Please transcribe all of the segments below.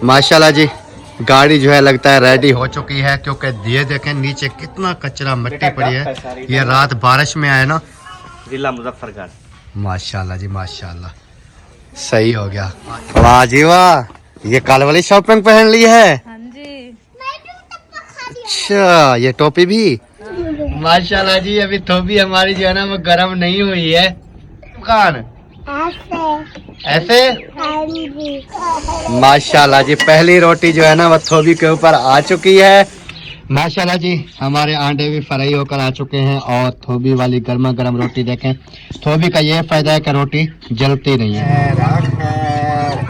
माशाल्लाह जी, गाड़ी जो है लगता है रेडी हो चुकी है, क्योंकि ये देखें नीचे कितना कचरा मिट्टी पड़ी है। ये रात बारिश में आए ना, जिला मुजफ्फरगढ़। माशाल्लाह जी माशाल्लाह, सही हो गया। वाह जी वाह, ये कल वाली शॉपिंग पहन ली है। हाँ जी। अच्छा, ये टोपी भी माशाल्लाह जी। अभी टोपी हमारी जो है ना वो गर्म नहीं हुई है। दुकान ऐसे माशाल्लाह जी, पहली रोटी जो है ना वो थोबी के ऊपर आ चुकी है। माशाल्लाह जी, हमारे आंडे भी फ्राई होकर आ चुके हैं और थोबी वाली गर्मा गर्म रोटी देखें। थोबी का ये फायदा है कि रोटी जलती नहीं है।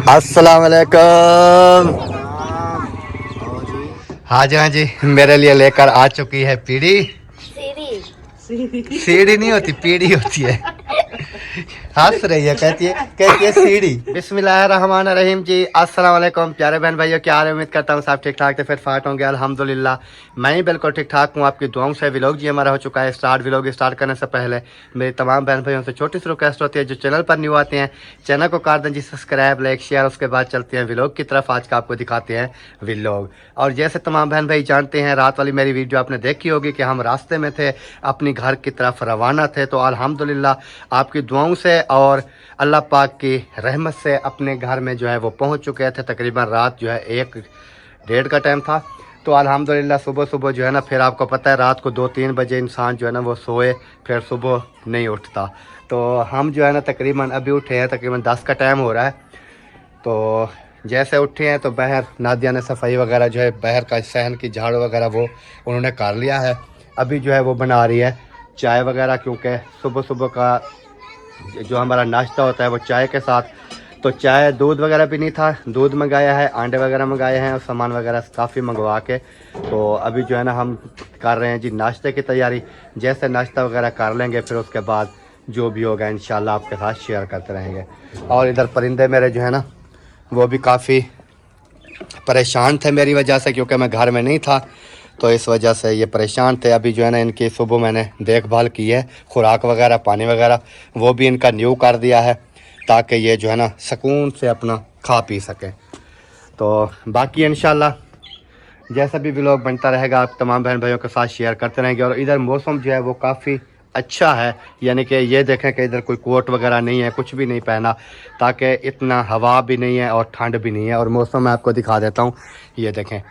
अस्सलाम वालेकुम। हाँ जी हाँ जी, मेरे लिए लेकर आ चुकी है पीढ़ी। सीढ़ी नहीं होती, पीढ़ी होती है। हंस रही है, कहती है सीढ़ी। बिस्मिल्लाहिर्रहमानिर्रहीम जी, अस्सलाम वालेकुम प्यारे बहन भाइयों, क्या हाल है? उम्मीद करता हूँ सब ठीक ठाक थे, फिर फाट होंगे। अल्हम्दुलिल्लाह मैं ही बिल्कुल ठीक ठाक हूँ, आपकी दुआओं से। व्लॉग जी हमारा हो चुका है स्टार्ट। व्लॉग स्टार्ट करने से पहले मेरी तमाम बहन भाइयों से छोटी सी रिक्वेस्ट होती है, जो चैनल पर न्यू आते हैं चैनल को कर दें जी सब्सक्राइब, लाइक, शेयर। उसके बाद चलते हैं व्लॉग की तरफ। आज का आपको दिखाते हैं व्लॉग। और जैसे तमाम बहन भाई जानते हैं, रात वाली मेरी वीडियो आपने देखी होगी कि हम रास्ते में थे, अपनी घर की तरफ रवाना थे। तो अल्हम्दुलिल्लाह आपकी दुआओं से और अल्लाह पाक की रहमत से अपने घर में जो है वो पहुंच चुके थे। तकरीबन रात जो है 1-1:30 का टाइम था। तो अल्हम्दुलिल्लाह सुबह सुबह जो है ना, फिर आपको पता है रात को 2-3 बजे इंसान जो है ना वो सोए, फिर सुबह नहीं उठता। तो हम जो है ना तकरीबन अभी उठे हैं, तकरीबन 10 का टाइम हो रहा है। तो जैसे उठे हैं तो बाहर नादिया ने सफाई वगैरह जो है बाहर का सहन की झाड़ू वगैरह वो उन्होंने कर लिया है। अभी जो है वो बना रही है चाय वगैरह, क्योंकि सुबह सुबह का जो हमारा नाश्ता होता है वो चाय के साथ। तो चाय दूध वगैरह भी नहीं था, दूध मंगाया है, अंडे वगैरह मंगाए हैं और सामान वगैरह काफ़ी मंगवा के। तो अभी जो है ना हम कर रहे हैं जी नाश्ते की तैयारी। जैसे नाश्ता वगैरह कर लेंगे फिर उसके बाद जो भी होगा इंशाल्लाह आपके साथ शेयर करते रहेंगे। और इधर परिंदे मेरे जो है ना वो भी काफ़ी परेशान थे मेरी वजह से, क्योंकि मैं घर में नहीं था, तो इस वजह से ये परेशान थे। अभी जो है ना इनकी सुबह मैंने देखभाल की है, खुराक वगैरह पानी वगैरह वो भी इनका न्यू कर दिया है, ताकि ये जो है ना सुकून से अपना खा पी सकें। तो बाकी इंशाल्लाह जैसा भी व्लॉग बनता रहेगा आप तमाम बहन भाइयों के साथ शेयर करते रहेंगे। और इधर मौसम जो है वो काफ़ी अच्छा है, यानी कि ये देखें कि इधर कोई कोट वगैरह नहीं है, कुछ भी नहीं पहना, ताकि इतना हवा भी नहीं है और ठंड भी नहीं है। और मौसम मैं आपको दिखा देता हूँ, ये देखें,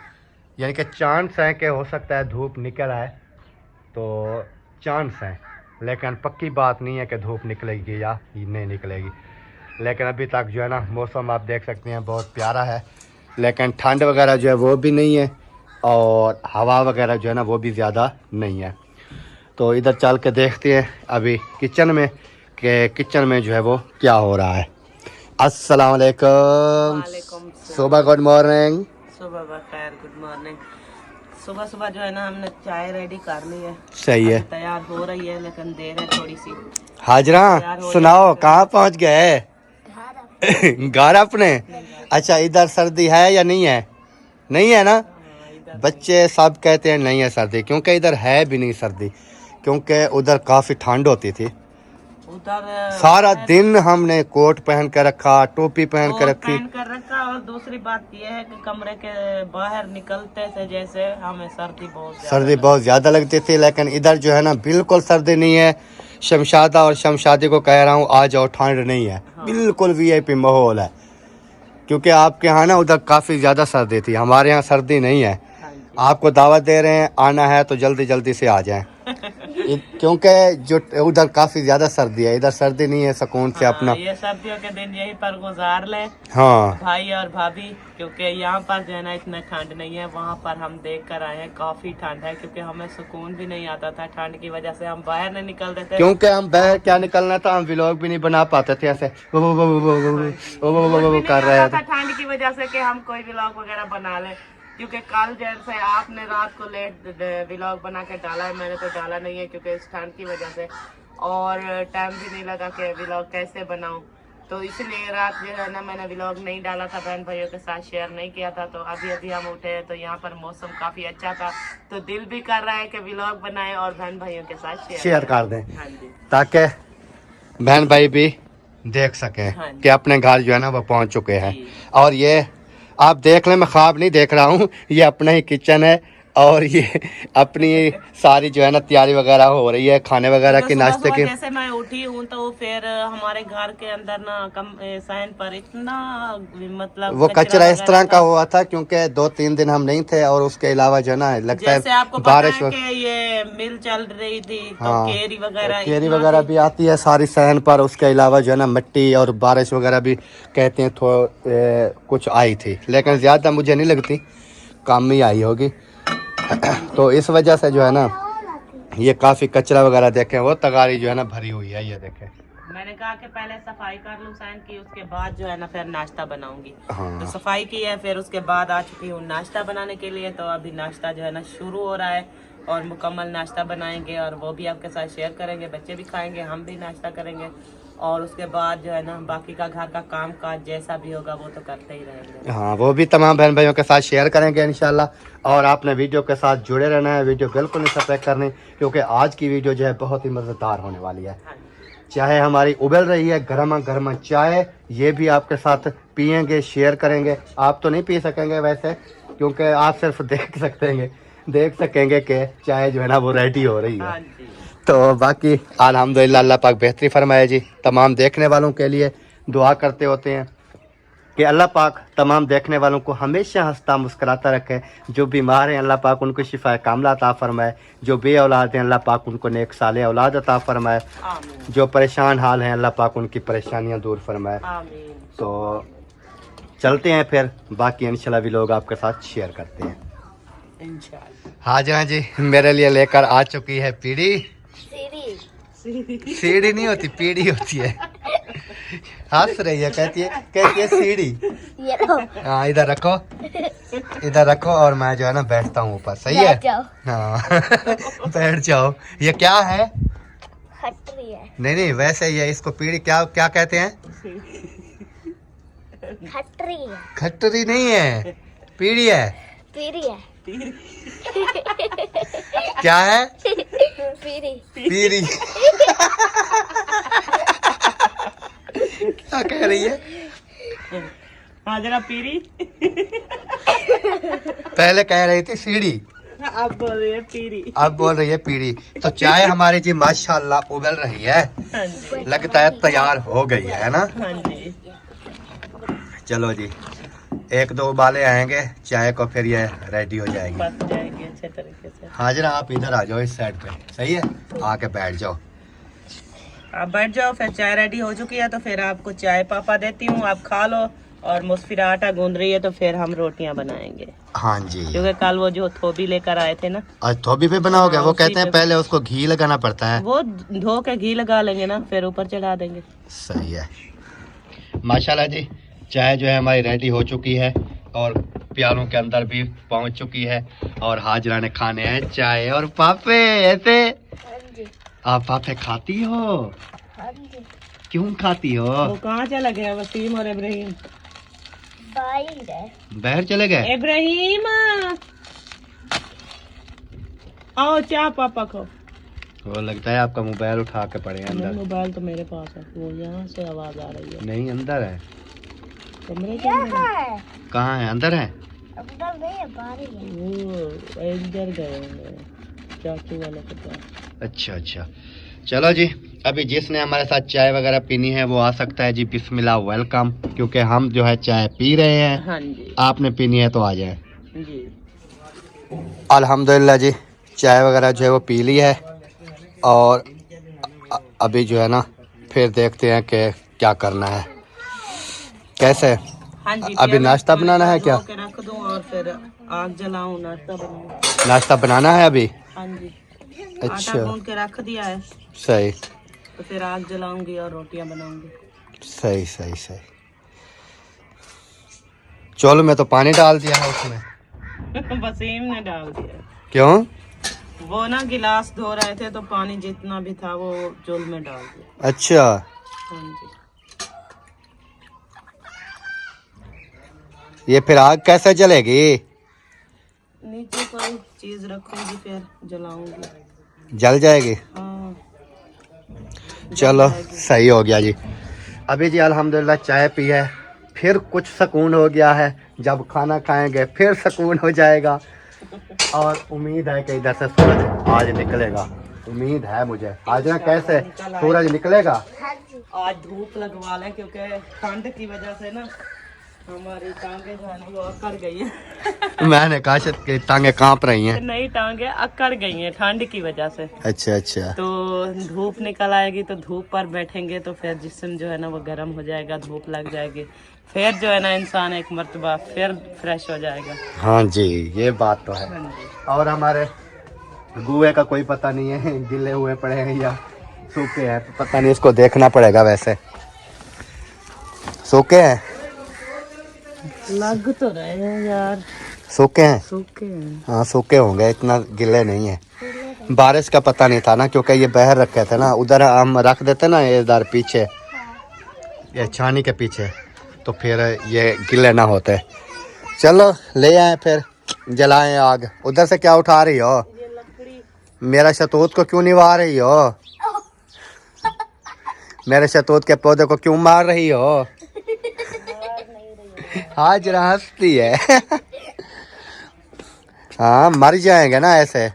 यानी कि चांस है कि हो सकता है धूप निकल आए, तो चांस है, लेकिन पक्की बात नहीं है कि धूप निकलेगी या नहीं निकलेगी। लेकिन अभी तक जो है ना मौसम आप देख सकते हैं बहुत प्यारा है, लेकिन ठंड वगैरह जो है वो भी नहीं है और हवा वगैरह जो है ना वो भी ज़्यादा नहीं है। तो इधर चल के देखते हैं अभी किचन में कि किचन में जो है वो क्या हो रहा है। अस्सलाम वालेकुम। सुबह गुड मॉर्निंग। सुबह बखैर, गुड मॉर्निंग। सुबह सुबह जो है ना हमने चाय रेडी कर ली है। सही है, तैयार हो रही है लेकिन देर है थोड़ी सी। हाजरा सुनाओ, कहाँ पहुँच गए? घर अपने? अच्छा, इधर सर्दी है या नहीं है? नहीं है ना? बच्चे सब कहते हैं नहीं है सर्दी, क्योंकि इधर है भी नहीं सर्दी, क्योंकि उधर काफ़ी ठंड होती थी। उधर सारा दिन हमने कोट पहन कर रखा, टोपी पहन कर रखी, और दूसरी बात यह है कि कमरे के बाहर निकलते से जैसे हमें सर्दी बहुत ज़्यादा लगती थी। लेकिन इधर जो है ना बिल्कुल सर्दी नहीं है। शमशादा और शमशादी को कह रहा हूँ आ जाओ, ठंड नहीं है। हाँ। बिल्कुल वीआईपी माहौल है, क्योंकि आपके यहाँ ना उधर काफ़ी ज़्यादा सर्दी थी, हमारे यहाँ सर्दी नहीं है। आपको दावत दे रहे हैं, आना है तो जल्दी जल्दी से आ जाएं। क्योंकि जो उधर काफ़ी ज़्यादा सर्दी है, इधर सर्दी नहीं है, सुकून से अपना ये सर्दियों के दिन यहीं पर गुजार ले। हाँ भाई और भाभी, क्योंकि यहाँ पर जो है ना इतना ठंड नहीं है, वहाँ पर हम देख कर आए हैं काफ़ी ठंड है, क्योंकि हमें सुकून भी नहीं आता था ठंड की वजह से, हम बाहर नहीं निकलते थे। क्योंकि हम बाहर क्या निकलना था, हम व्लॉग भी नहीं बना पाते थे, ऐसे वो कर रहे थे ठंड की वजह से कि हम कोई व्लॉग वगैरह बना ले। क्योंकि कल जैसे आपने रात को लेट व्लॉग बना के डाला है, मैंने तो डाला नहीं है क्योंकि इस ठंड की वजह से, और टाइम भी नहीं लगा कि व्लॉग कैसे बनाऊं, तो इसलिए रात जो है ना मैंने व्लॉग नहीं डाला था, बहन भाइयों के साथ शेयर नहीं किया था। तो अभी अभी हम उठे हैं तो यहाँ पर मौसम काफ़ी अच्छा था, तो दिल भी कर रहा है कि व्लॉग बनाएं और बहन भाइयों के साथ शेयर कर दें, हाँ जी, ताकि बहन भाई भी देख सकें कि अपने घर जो है ना वो पहुँच चुके हैं। और ये आप देख लें, मैं ख्वाब नहीं देख रहा हूँ, ये अपना ही किचन है और ये अपनी सारी जो है ना तैयारी वगैरह हो रही है खाने वगैरह की, नाश्ते की। जैसे मैं उठी हूँ तो फिर हमारे घर के अंदर ना सहन पर इतना मतलब वो कचरा इस तरह का था। हुआ था क्योंकि 2-3 दिन हम नहीं थे और उसके अलावा जो है ना लगता जैसे है आपको पता बारिश है कि ये मिल चल रही थी तो हाँ, केरी वगैरह केरी इतना वगैरह भी आती है सारी सहन पर। उसके अलावा जो है ना मिट्टी और बारिश वगैरह भी कहते हैं कुछ आई थी, लेकिन ज़्यादा मुझे नहीं लगती, कम ही आई होगी। तो इस वजह से जो है ना ये काफ़ी कचरा वगैरह देखें, वो तगारी जो है ना भरी हुई है, ये देखें। मैंने कहा कि पहले सफाई कर लूँ सहन की, उसके बाद जो है ना फिर नाश्ता बनाऊंगी। हाँ। तो सफाई की है, फिर उसके बाद आ चुकी हूँ नाश्ता बनाने के लिए। तो अभी नाश्ता जो है ना शुरू हो रहा है और मुकम्मल नाश्ता बनाएंगे और वो भी आपके साथ शेयर करेंगे। बच्चे भी खाएंगे, हम भी नाश्ता करेंगे और उसके बाद जो है ना बाकी का घर का काम काज जैसा भी होगा वो तो करते ही रहेंगे। हाँ, वो भी तमाम बहन भाइयों के साथ शेयर करेंगे इंशाल्लाह। और आपने वीडियो के साथ जुड़े रहना है, वीडियो बिल्कुल नहीं स्किप करनी, क्योंकि आज की वीडियो जो है बहुत ही मज़ेदार होने वाली है। चाय हमारी उबल रही है, गर्मा गर्मा चाय, ये भी आपके साथ पियेंगे, शेयर करेंगे। आप तो नहीं पी सकेंगे वैसे, क्योंकि आप सिर्फ देख सकेंगे कि चाय जो है ना वो रेडी हो रही है। तो बाकी अल्हम्दुलिल्लाह अल्लाह पाक बेहतरी फरमाए जी। तमाम देखने वालों के लिए दुआ करते होते हैं कि अल्लाह पाक तमाम देखने वालों को हमेशा हंसता मुस्कुराता रखे। जो बीमार हैं अल्लाह पाक उनको शिफा कामला अता फरमाए, जो बे औलाद हैं अल्लाह पाक उनको नेक साले औलाद अता फरमाए, जो परेशान हाल हैं अल्लाह पाक उनकी परेशानियां दूर फरमाए। तो चलते हैं फिर, बाकी इंशाल्लाह भी लोग आपके साथ शेयर करते हैं इंशाल्लाह। हाँ जी, हाँ जी, मेरे लिए लेकर आ चुकी है पीढ़ी। सीढ़ी नहीं होती, पीढ़ी होती है। हंस रही है, कहती है सीढ़ी। हाँ, इधर रखो और मैं जो है ना बैठता हूँ ऊपर, सही है? हाँ बैठ जाओ। ये क्या है? खटरी है। नहीं, वैसे ये इसको पीढ़ी क्या कहते हैं? खटरी नहीं है, पीढ़ी है। क्या है? पीरी। क्या कह रही है? हाँ जरा पीरी। पहले कह रही थी सीढ़ी, अब बोल रही है पीरी। अब बोल रही है पीरी। तो चाय हमारी जी माशाल्लाह उबल रही है, लगता है तैयार हो गई है ना? हाँ जी। चलो जी, 1-2 उबाले आएंगे चाय को, फिर ये रेडी हो जाएगी, बस जाएगी अच्छे तरीके से। हाँ जरा आप इधर आ जाओ इस साइड पे, सही है? आके बैठ जाओ, आप बैठ जाओ। फिर चाय रेडी हो चुकी है तो फिर आपको चाय पापा देती हूँ, आप खा लो। और मुस्फिरा आटा गूंद रही है तो फिर हम रोटियां बनाएंगे। हाँ जी, क्योंकि कल वो जो थोबी लेकर आए थे ना, आज थोबी पे बनाओगे? हाँ, वो उसी कहते हैं पे। पहले उसको घी लगाना पड़ता है। वो धो के घी लगा लेंगे ना, फिर ऊपर चढ़ा देंगे। सही है। माशाल्लाह जी, चाय जो है हमारी रेडी हो चुकी है और प्यालों के अंदर भी पहुंच चुकी है और हाजरा ने खाने हैं चाय और पापे। ऐसे आप पापे खाती हो? क्यों खाती हो? वो कहाँ चला गया वसीम और इब्राहिम? बाहर चले गए। इब्राहिम आओ चाय पापा को। वो लगता है आपका मोबाइल उठा के पड़े हैं अंदर। मोबाइल तो मेरे पास है, वो यहाँ से आवाज आ रही है। नहीं, अंदर है। कमरे के अंदर? कहाँ है? अंदर है? अंदर नहीं है, बाहर ही है। वो इधर गए हैं चाचू वाले के पास। अच्छा, चलो जी, अभी जिसने हमारे साथ चाय वगैरह पीनी है वो आ सकता है जी। बिस्मिल्लाह, वेलकम। क्योंकि हम जो है चाय पी रहे हैं। हाँ जी। आपने पीनी है तो आ जाए जी। अल्हम्दुलिल्लाह जी, चाय वगैरह जो है वो पी ली है और अभी जो है ना फिर देखते हैं कि क्या करना है, कैसे। हाँ जी, अभी नाश्ता बनाना है क्या? रख दूं और फिर आग जलाऊं, नाश्ता बनाऊं। नाश्ता बनाना है अभी? हाँ जी। अच्छा, आटा गूंद के रख दिया है, सही। तो फिर आग जलाऊंगी और रोटियां बनाऊंगी। सही। चलो, मैं तो पानी डाल दिया है उसमें। वसीम ने डाल दिया। क्यों? वो ना गिलास धो रहे थे तो पानी जितना भी था वो चूल्हे में डाल दिया। अच्छा, हाँ जी। ये फिर आग कैसे जलेगी? नीचे कोई चीज रखूंगी फिर जलाऊंगी। जल जाएगी? हाँ। चलो, सही हो गया जी। अभी जी अल्हम्दुलिल्लाह चाय पी है, फिर कुछ सुकून हो गया है, जब खाना खाएंगे फिर सुकून हो जाएगा। और उम्मीद है कि इधर से सूरज आज निकलेगा, उम्मीद है मुझे। आज ना कैसे सूरज निकलेगा। आज धूप लगवा लें क्योंकि ठंड की वजह से ना हमारी टांगे जो है ना वो अकड़ गई है। मैंने कहा शायद कि टांगे कांप रही हैं। नई टांगे अकड़ गई हैं ठंड की वजह से। अच्छा अच्छा। तो धूप निकल आएगी तो धूप पर बैठेंगे तो फिर जिस्म जो है ना वो गर्म हो जाएगा, धूप लग जाएगी, फिर जो है ना इंसान एक मर्तबा फिर फ्रेश हो जाएगा। हाँ जी ये बात तो है। हाँ जी। और हमारे गुए का कोई पता नहीं है, गिले हुए पड़े हैं या सूखे हैं तो पता नहीं, इसको देखना पड़ेगा। वैसे सूखे हैं, लग तो रहे हैं यार, सूखे हैं। सूखे हैं। हाँ सूखे होंगे, इतना गिले नहीं है। बारिश का पता नहीं था ना क्योंकि ये बहर रखे थे ना, उधर हम रख देते ना इधर पीछे, ये छानी के पीछे, तो फिर ये गिले ना होते। चलो ले आए फिर जलाएं आग। उधर से क्या उठा रही हो? ये लकड़ी। मेरा शतूत को क्यों निभा रही हो? मेरे शतूत के पौधे को क्यों मार रही हो? आज हंसती है। हाँ मर जाएंगे ना ऐसे। ये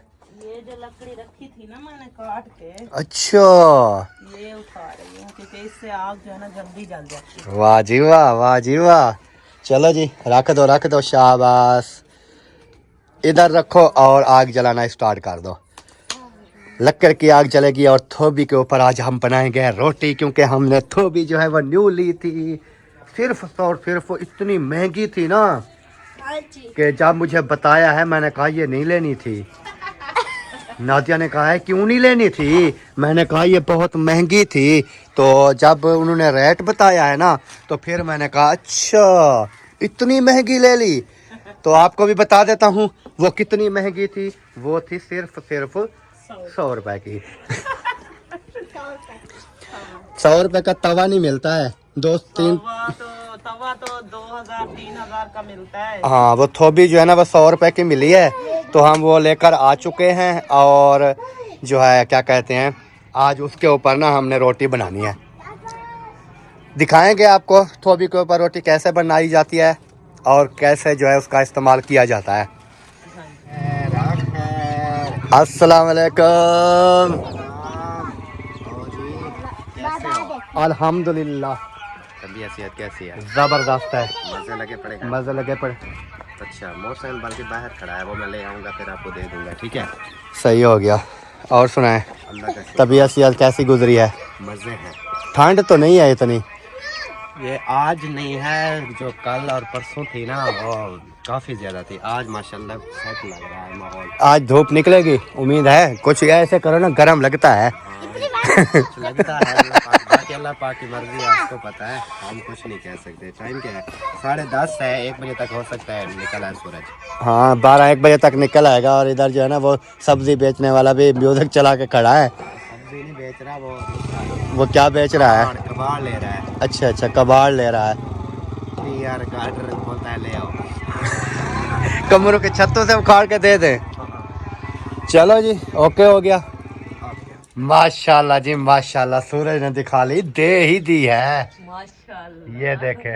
जो लकड़ी रखी थी ना मैंने काट के, अच्छा ये उठा रही हूँ क्योंकि इससे आग जो है ना जल्दी जल जाती है। वाह जी वाह, वाह जी वाह। चलो जी रख दो, शाबाश। इधर रखो और आग जलाना स्टार्ट कर दो। लकड़ की आग जलेगी और थोबी के ऊपर आज हम बनाएंगे रोटी, क्योंकि हमने थोबी जो है वो न्यू ली थी, सिर्फ और सिर्फ इतनी महंगी थी ना कि जब मुझे बताया है मैंने कहा ये नहीं लेनी थी। नादिया ने कहा है क्यों नहीं लेनी थी, मैंने कहा ये बहुत महंगी थी। तो जब उन्होंने रेट बताया है ना तो फिर मैंने कहा अच्छा इतनी महंगी ले ली। तो आपको भी बता देता हूँ वो कितनी महंगी थी। वो थी सिर्फ 100 रुपए की। 100 रुपए का तवा नहीं मिलता है, तवा तो 2000-3000 का मिलता है। हाँ वो थोबी जो है ना वो 100 रुपए की मिली है, तो हम वो लेकर आ चुके हैं। और जो है क्या कहते हैं, आज उसके ऊपर ना हमने रोटी बनानी है। दिखाएंगे आपको थोबी के ऊपर रोटी कैसे बनाई जाती है और कैसे जो है उसका इस्तेमाल किया जाता है। अस्सलाम वालेकुम। अल्हम्दुलिल्लाह। तबीयत सेहत कैसी है? जबरदस्त है। मजे लगे पड़ेगा। मजे लगे पड़े। अच्छा मोटरसाइकिल बल्कि बाहर खड़ा है, वो मैं ले आऊँगा फिर आपको दे दूँगा, ठीक है? सही हो गया। और सुनाए अल्लाह का शुक्र। तबीयत सेहत कैसी गुजरी है? मज़े हैं। ठंड तो नहीं है इतनी? ये आज नहीं है, जो कल और परसों थी ना वो काफ़ी ज़्यादा थी। आज माशाल्लाह सेट लग रहा है माहौल। आज धूप निकलेगी उम्मीद है। कुछ ऐसे करो ना, गर्म लगता है। कुछ लगता है बाकी अल्लाह पाक की मर्जी है, आपको पता है, हम कुछ नहीं कह सकते। टाइम क्या है? 10:30 है, 1 बजे तक हो सकता है निकल आए सूरज। हाँ 12-1 बजे तक निकल आएगा। और इधर जो है ना वो सब्जी बेचने वाला भी म्यूजिक चला के खड़ा है। सब्जी नहीं बेच रहा वो क्या बेच रहा है? कबाड़ ले रहा है। अच्छा अच्छा कबाड़ ले रहा है। नहीं यार गार्डर बोलता है ले आओ। कमरों के छतों से उखाड़ के दे दे। चलो जी ओके हो गया। माशाल्लाह जी माशाल्लाह, सूरज ने दिखा ली, दे ही दी है। माशाल्लाह। ये देखे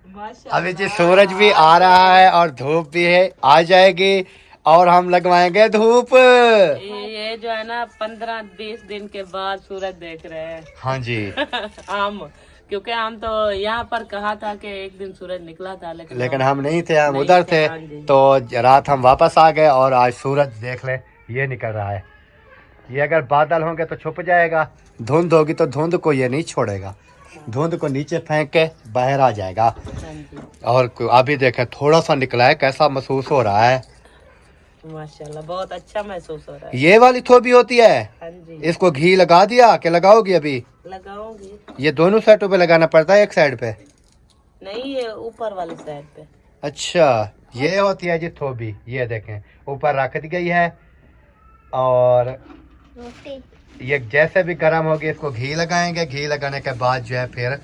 माशाल्लाह। अभी जी सूरज भी आ रहा है और धूप भी है, आ जाएगी और हम लगवाएंगे धूप। ये जो है ना 15-20 दिन के बाद सूरज देख रहे हैं। हाँ जी आम, क्योंकि हम तो यहाँ पर कहा था कि एक दिन सूरज निकला था, लेकिन हम नहीं थे, हम नहीं उधर थे, थे। हाँ जी। तो रात हम वापस आ गए और आज सूरज देख ले ये निकल रहा है। ये अगर बादल होंगे तो छुप जाएगा, धुंध होगी तो धुंध को ये नहीं छोड़ेगा, धुंध को नीचे फेंक के बाहर आ जाएगा। हाँ जी। और अभी देखें थोड़ा सा निकला है, कैसा महसूस हो रहा है? माशाल्लाह बहुत अच्छा महसूस हो रहा है। ये वाली थोबी होती है। हाँ जी इसको घी लगा दिया कि लगाओगी अभी? लगाऊंगी। ये दोनों साइडों पे लगाना पड़ता है, एक साइड पे? नहीं ये ऊपर वाली साइड पे। अच्छा ये होती है जी थोबी। ये देखें ऊपर रख दी गई है और ये जैसे भी गर्म होगी इसको घी लगाएंगे। घी लगाने के बाद जो है फिर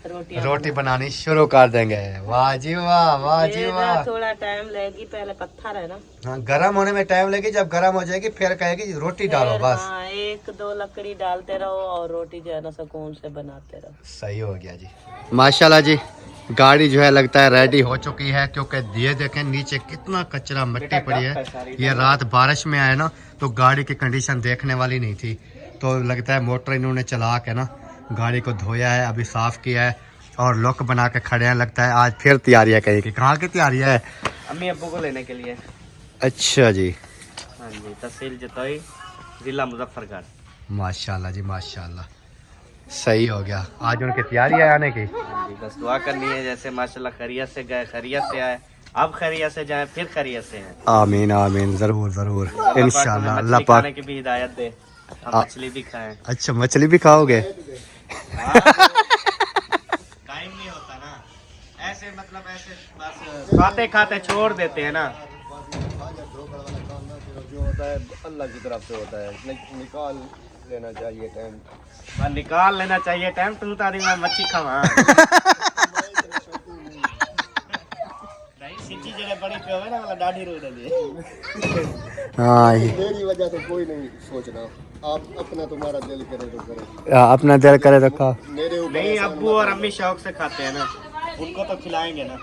रोटी बनानी शुरू कर देंगे। वाह जी वाह, वाह जी वाह। थोड़ा टाइम लगेगी, पहले पत्थर है ना। हाँ गर्म होने में टाइम लगेगी, जब गर्म हो जाएगी फिर कहेगी रोटी डालो बस। हाँ 1-2 लकड़ी डालते रहो और रोटी जो है ना सुकून से बनाते रहो। सही हो गया जी माशाल्लाह जी। गाड़ी जो है लगता है रेडी हो चुकी है, क्योंकि ये देखें नीचे कितना कचरा मिट्टी पड़ी है। ये रात बारिश में आए ना तो गाड़ी की कंडीशन देखने वाली नहीं थी, तो लगता है मोटर इन्होंने चला के ना गाड़ी को धोया है, अभी साफ किया है और लुक बना के खड़े हैं। लगता है आज फिर तैयारी है कहीं की। कहाँ की तैयारी है? अम्मी अब्बू को लेने के लिए। अच्छा जी, हाँ जी, तहसील जतोई, जिला मुजफ्फरगढ़। माशाल्लाह जी माशाल्लाह, सही हो गया। आज उनकी तैयारी है आने की। हाँ जी, बस दुआ करनी है जैसे माशाल्लाह खैरियत से गए खैरियत से आए, अब खैरियत से जाए फिर खैरियत से हैं। आमीन आमीन, जरूर जरूर इंशाल्लाह। अल्लाह मछली पाक खाने की भी हिदायत दे, हम मछली भी खाएं। अच्छा, मछली भी खाओगे? टाइम नहीं होता ना, ऐसे मतलब ऐसे बस खाते खाते छोड़ देते हैं ना। जो होता है अल्लाह की तरफ से होता है, निकाल लेना चाहिए टाइम। निकाल लेना चाहिए टाइम। तुम तारी मैं मच्छी खावा सीटी जगह बड़ी पे होवे ना, वाला दाढ़ी रो रही है। हाँ, मेरी वजह से कोई नहीं सोचना, आप अपना तुम्हारा दिल करे तो करे, अपना दिल करे तो खा। मेरे ऊपर नहीं, अब्बू और अम्मी शौक से खाते हैं ना, उनको तो खिलाएंगे ना।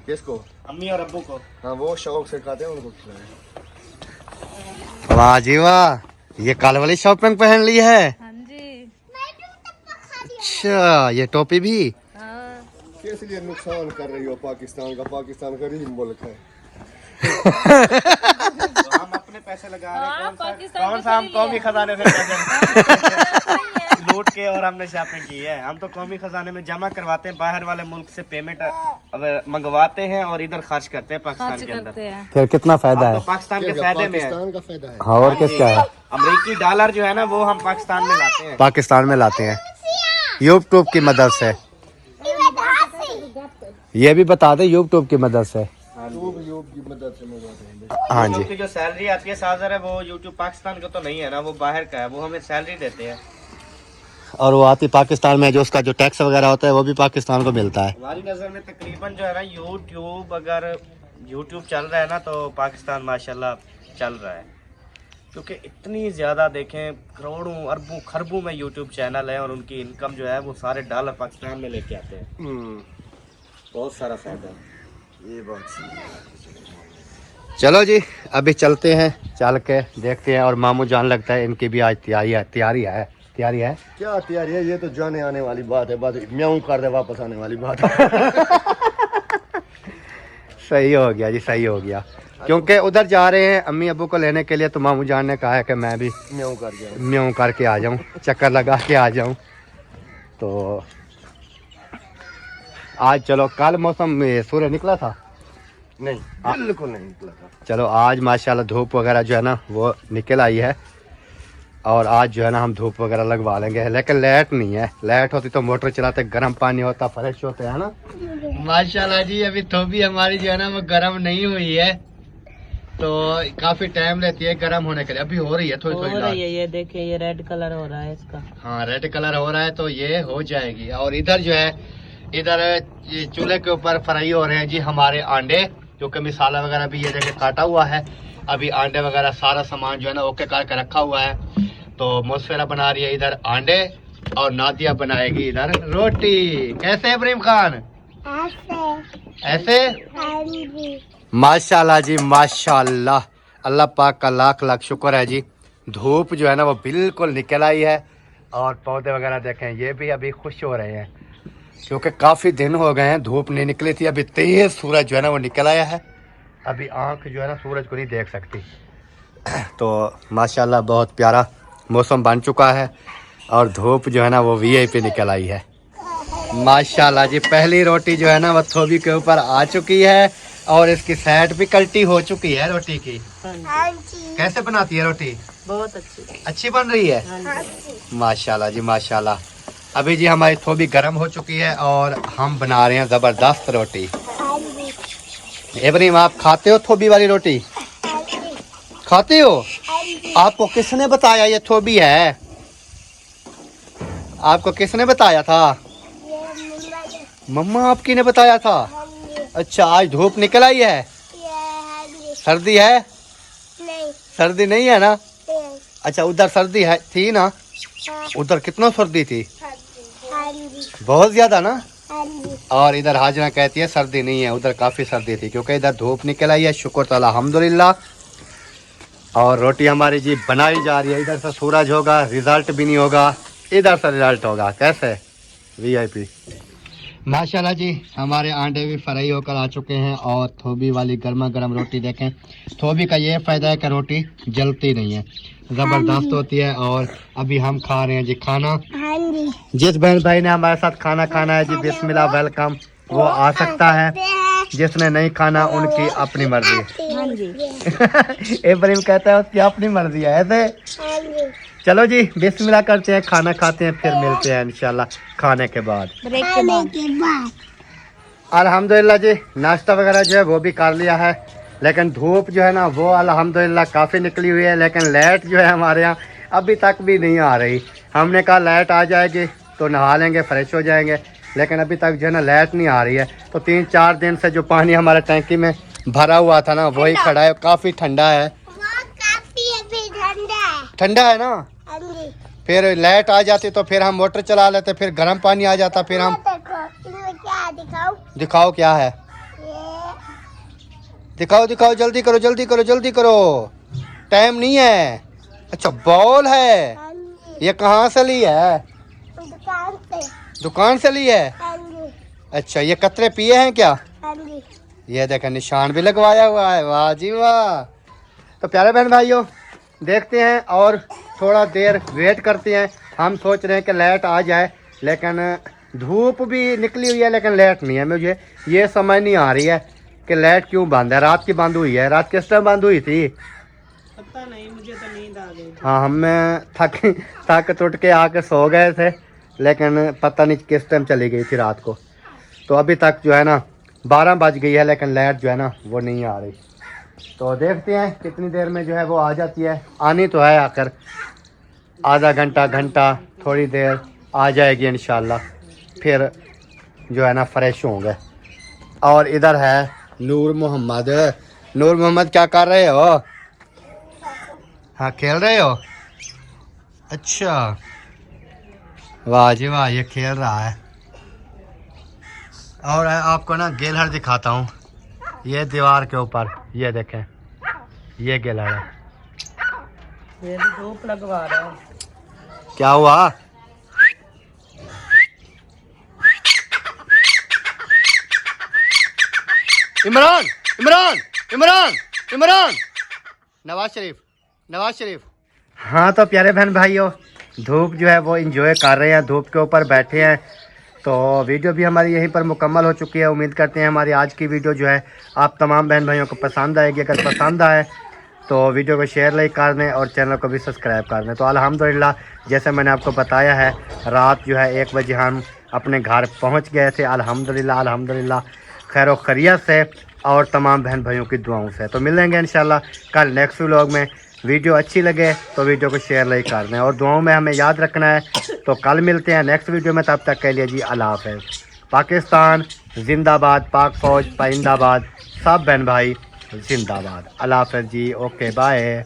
किसको? अम्मी और अब्बू को। हाँ, वो शौक से खाते हैं, उनको खिलाएं। वाह जी वाह, ये कल वाली शॉपिंग पहन ली है। हाँ जी। अच्छा, ये टोपी भी। हाँ। किस लिए नुकसान कर रही हो पाकिस्तान का? पाकिस्तान गरीब मुल्क है। तो हम अपने पैसे लगा रहे हैं, कौन सा हम कौमी खजाने से पैसे लूट के और हमने शॉपिंग की है। हम तो कौमी खजाने में जमा करवाते हैं, बाहर वाले मुल्क से पेमेंट मंगवाते हैं और इधर खर्च करते हैं पाकिस्तान के अंदर। फिर कितना फायदा हम है? तो पाकिस्तान के फायदे में है। पाकिस्तान का फायदा है। हाँ, और किसका है? अमेरिकी डॉलर जो है ना वो हम पाकिस्तान में लाते हैं। पाकिस्तान में लाते हैं यूट्यूब की मदद से। ये भी बता दे, यूट्यूब की मदद से। यूट्यूब की मदद से मंगवाते हैं। हाँ जी। यूट्यूब की जो सैलरी आती है साजर है, वो यूट्यूब पाकिस्तान का तो नहीं है ना, वो बाहर का है, वो हमें सैलरी देते हैं। और वो आती पाकिस्तान में, जो उसका जो टैक्स वगैरह होता है वो भी पाकिस्तान को मिलता है। हमारी नज़र में तकरीबन जो है ना यूट्यूब, अगर यूट्यूब चल रहा है ना तो पाकिस्तान माशाल्लाह चल रहा है, क्योंकि इतनी ज़्यादा देखें करोड़ों अरबों खरबों में यूट्यूब चैनल है और उनकी इनकम जो है वो सारे डॉलर पाकिस्तान में लेके आते हैं। बहुत सारा फायदा है। ये बात सही है। चलो जी, अभी चलते हैं, चल के देखते हैं। और मामू जान लगता है इनकी भी आज तैयारी है। क्या तैयारी है? ये तो जाने आने वाली बात है, बात म्याऊं कर दे वापस आने वाली बात है। सही हो गया जी, सही हो गया। क्योंकि उधर जा रहे हैं अम्मी अब्बू को लेने के लिए, तो मामू जान ने कहा है कि मैं भी म्याऊं करके आ जाऊं, चक्कर लगा के आ जाऊं। तो आज चलो, कल मौसम में सूर्य निकला था? नहीं, बिल्कुल नहीं निकला था। चलो आज माशाल्लाह धूप वगैरह जो है ना वो निकल आई है, और आज जो है ना हम धूप वगैरह लगवा लेंगे। लेकिन लाइट नहीं है, लाइट होती तो मोटर चलाते, गर्म पानी होता, फ्रेश होते है ना। माशाल्लाह जी, अभी थोबी हमारी जो है ना वो गर्म नहीं हुई है, तो काफी टाइम लेती है गर्म होने के लिए। अभी हो रही है थोड़ी थोड़ी लाल। ये देखिए, ये रेड कलर हो रहा है इसका। हाँ, रेड कलर हो रहा है, तो ये हो जाएगी। और इधर जो है, इधर ये चूल्हे के ऊपर फ्राई हो रहे हैं जी हमारे अंडे, जो कि मसाला वगैरह भी ये जगह काटा हुआ है। अभी अंडे वगैरह सारा सामान जो है ना ओके करके रखा हुआ है। तो मुस्फिरा बना रही है इधर अंडे, और नादिया बनाएगी इधर रोटी। कैसे इब्राहिम खान? ऐसे माशाल्लाह जी माशाल्लाह, अल्लाह पाक का लाख लाख शुक्र है जी। धूप जो है ना वो बिल्कुल निकल आई है, और पौधे वगैरह देखें ये भी अभी खुश हो रहे हैं, क्योंकि काफ़ी दिन हो गए हैं धूप नहीं निकली थी। अभी तेज सूरज जो है ना वो निकल आया है। अभी आंख जो है ना सूरज को नहीं देख सकती। तो माशाल्लाह बहुत प्यारा मौसम बन चुका है, और धूप जो है ना वो वीआईपी निकल आई है। माशाल्लाह जी, पहली रोटी जो है ना वो थोबी के ऊपर आ चुकी है, और इसकी साइड भी कल्टी हो चुकी है रोटी की। कैसे बनाती है रोटी? बहुत अच्छी बन रही है। माशाल्लाह जी माशाल्लाह। अभी जी हमारी थोबी गर्म हो चुकी है, और हम बना रहे हैं जबरदस्त रोटी। इब्राहिम, आप खाते हो थोबी वाली रोटी? खाते हो? आपको किसने बताया ये थोबी है? आपको किसने बताया था? मम्मा आपकी ने बताया था। अच्छा, आज धूप निकल आई है? सर्दी है? सर्दी नहीं है ना? अच्छा, उधर सर्दी है थी ना? उधर कितना सर्दी थी? बहुत ज्यादा ना? और इधर हाजना कहती है सर्दी नहीं है, उधर काफ़ी सर्दी थी क्योंकि इधर धूप निकल आई है, शुक्र तो अल्हम्दुलिल्लाह। और रोटी हमारी जी बनाई जा रही है, इधर से सूरज होगा रिजल्ट भी नहीं होगा, इधर से रिजल्ट होगा। कैसे VIP माशाल्लाह जी। हमारे आंडे भी फ्राई होकर आ चुके हैं और थोबी वाली गर्मा गर्म रोटी देखें। थोबी का ये फ़ायदा है कि रोटी जलती नहीं है, ज़बरदस्त होती है। और अभी हम खा रहे हैं जी खाना। जिस बहन भाई ने हमारे साथ खाना खाना है जी, बिस्मिल्लाह वेलकम, वो आ सकता है। जिसने नहीं खाना उनकी अपनी मर्जी है। इब्राहिम कहता है उसकी अपनी मर्जी है ऐसे। चलो जी बिस्मिल्लाह करते हैं, खाना खाते हैं, फिर मिलते हैं इंशाल्लाह खाने के बाद। अल्हम्दुलिल्लाह जी नाश्ता वगैरह जो है वो भी कर लिया है, लेकिन धूप जो है ना वो अल्हम्दुलिल्लाह काफ़ी निकली हुई है, लेकिन लाइट जो है हमारे यहाँ अभी तक भी नहीं आ रही। हमने कहा लाइट आ जाएगी तो नहा लेंगे, फ्रेश हो जाएंगे, लेकिन अभी तक जो है ना लाइट नहीं आ रही है। तो 3-4 दिन से जो पानी हमारे टैंकी में भरा हुआ था ना वही खड़ा है, काफ़ी ठंडा है। ठंडा है ना, फिर लाइट आ जाती तो फिर हम मोटर चला लेते, फिर गर्म पानी आ जाता, फिर हम दिखाओ क्या है, दिखाओ दिखाओ, जल्दी करो जल्दी करो जल्दी करो, टाइम नहीं है। अच्छा बॉल है, ये कहाँ से ली है? दुकान से ली है। अच्छा ये कतरे पिए हैं क्या? ये देखें निशान भी लगवाया हुआ है, वाह जी वाह। तो प्यारे बहन भाइयों देखते हैं और थोड़ा देर वेट करते हैं। हम सोच रहे हैं कि लाइट आ जाए, लेकिन धूप भी निकली हुई है लेकिन लाइट नहीं है। मुझे ये समझ नहीं आ रही है कि लाइट क्यों बंद है। रात की बंद हुई है, रात किस टाइम बंद हुई थी पता नहीं, मुझे तो नींद आ गई। हाँ हमें थक टूट के आके सो गए थे, लेकिन पता नहीं किस टाइम चली गई थी रात को। तो अभी तक जो है ना 12 बज गई है, लेकिन लाइट जो है ना वो नहीं आ रही। तो देखते हैं कितनी देर में जो है वो आ जाती है। आनी तो है आकर आधा घंटा घंटा थोड़ी देर आ जाएगी इंशाल्लाह, फिर जो है ना फ्रेश होंगे। और इधर है नूर मोहम्मद। नूर मोहम्मद क्या कर रहे हो? हाँ खेल रहे हो, अच्छा वाह जी वाह, ये खेल रहा है। और आपको ना गेलहर दिखाता हूँ, ये दीवार के ऊपर ये देखें, ये गेलहर है। ये भी धूप लगवा रहा है। क्या हुआ? इमरान इमरान इमरान इमरान, नवाज शरीफ नवाज शरीफ। हाँ तो प्यारे बहन भाइयों धूप जो है वो एंजॉय कर रहे हैं, धूप के ऊपर बैठे हैं। तो वीडियो भी हमारी यहीं पर मुकम्मल हो चुकी है। उम्मीद करते हैं हमारी आज की वीडियो जो है आप तमाम बहन भाइयों को पसंद आएगी। अगर पसंद आए तो वीडियो को शेयर लाइक कर दें और चैनल को भी सब्सक्राइब कर दें। तो अल्हम्दुलिल्लाह जैसे मैंने आपको बताया है, रात जो है 1 बजे हम अपने घर पहुंच गए थे अल्हम्दुलिल्लाह अल्हम्दुलिल्लाह खैर खैरियत से और तमाम बहन भाइयों की दुआओं से। तो मिलेंगे इंशाल्लाह कल नेक्स्ट व्लॉग में। वीडियो अच्छी लगे तो वीडियो को शेयर लाइक कर दें और दुआओं में हमें याद रखना है। तो कल मिलते हैं नेक्स्ट वीडियो में, तब तक के लिए जी अल्लाह हाफ़िज़। पाकिस्तान जिंदाबाद, पाक फ़ौज पाइंदाबाद, सब बहन भाई जिंदाबाद। अल्लाह हाफ़िज़ जी, ओके बाय।